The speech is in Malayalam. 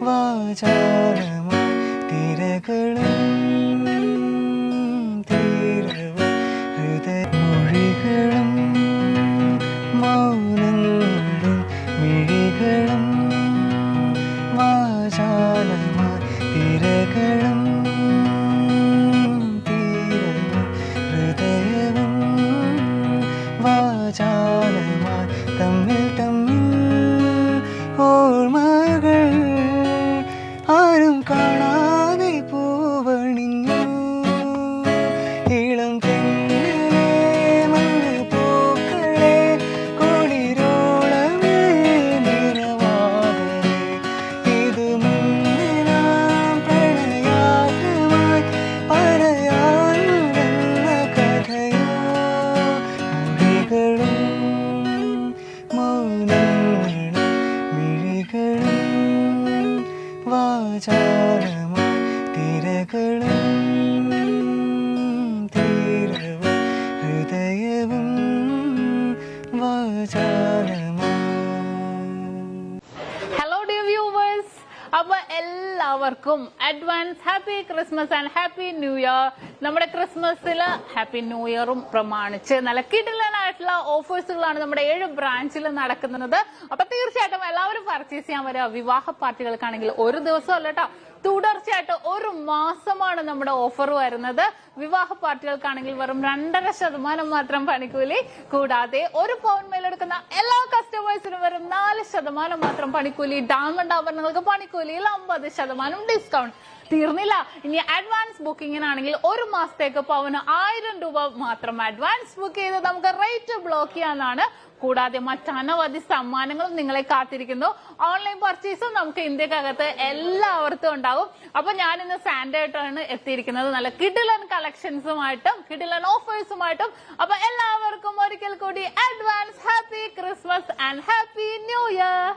വാചാലമായി തിരകളും തീരവും ഹൃദയമൊഴികളും മൗനങ്ങളും മിഴികളും വാചാലമായി തിരകളും തീരവും ഹൃദയവും വാചാലമായി തമ്മിൽ തമ്മിൽ ഓർമ്മകൾ ആരും കാണാതെ പൂവണിഞ്ഞു ഇളം തെങ്ങിലെ മഞ്ഞ പൂക്കളെ കുളിരോളമേ നിറവാകെ ഇത് മുന്നിലാം പ്രണയാത്രമായി പറയാനുണ്ടെന്ന കഥയോ മൊഴികളും മൗനങ്ങളും മിഴികളും വാചാലമായി തിരകളും തീരവും ഹൃദയവും വാചാലമായി. ഹലോ ഡിയർ വ്യൂവേഴ്സ്, അപ്പൊ എല്ലാവർക്കും advance happy Christmas and happy new year. നമ്മുടെ ക്രിസ്മസില് ഹാപ്പി ന്യൂ ഇയറും പ്രമാണിച്ച് നല്ല കിടിലനായിട്ടുള്ള ഓഫേഴ്സുകളാണ് നമ്മുടെ 7 ബ്രാഞ്ചിൽ നടക്കുന്നത്. അപ്പൊ തീർച്ചയായിട്ടും എല്ലാവരും പർച്ചേസ് ചെയ്യാൻ വരിക. വിവാഹ പാർട്ടികൾക്കാണെങ്കിൽ ഒരു ദിവസം അല്ല കേട്ടോ, തുടർച്ചയായിട്ട് 1 മാസമാണ് നമ്മുടെ ഓഫർ വരുന്നത്. വിവാഹ പാർട്ടികൾക്കാണെങ്കിൽ വെറും 2.5% മാത്രം പണിക്കൂലി, കൂടാതെ 1 പൗൺ മേലെടുക്കുന്ന എല്ലാ കസ്റ്റമേഴ്സിനും വെറും 4% മാത്രം പണിക്കൂലി. ഡയമണ്ട് ആഭരണങ്ങൾക്ക് പണിക്കൂലിയിൽ 50% ഡിസ്കൗണ്ട്. തീർന്നില്ല, ഇനി അഡ്വാൻസ് ബുക്കിങ്ങിനാണെങ്കിൽ 1 മാസത്തേക്ക് പവന് 1000 രൂപ മാത്രം അഡ്വാൻസ് ബുക്ക് ചെയ്ത് നമുക്ക് റേറ്റ് ബ്ലോക്ക് ചെയ്യാനാണ്. കൂടാതെ മറ്റനവധി സമ്മാനങ്ങളും നിങ്ങളെ കാത്തിരിക്കുന്നു. ഓൺലൈൻ പർച്ചേസും നമുക്ക് ഇന്ത്യക്കകത്ത് എല്ലാവർക്കും ഉണ്ടാവും. അപ്പൊ ഞാൻ ഇന്ന് സാൻഡേ ആയിട്ടാണ് എത്തിയിരിക്കുന്നത്, നല്ല കിടിലൻ കളക്ഷൻസുമായിട്ടും കിടിലൻ ഓഫേഴ്സുമായിട്ടും. അപ്പൊ എല്ലാവർക്കും ഒരിക്കൽ കൂടി advance happy Christmas and happy new year.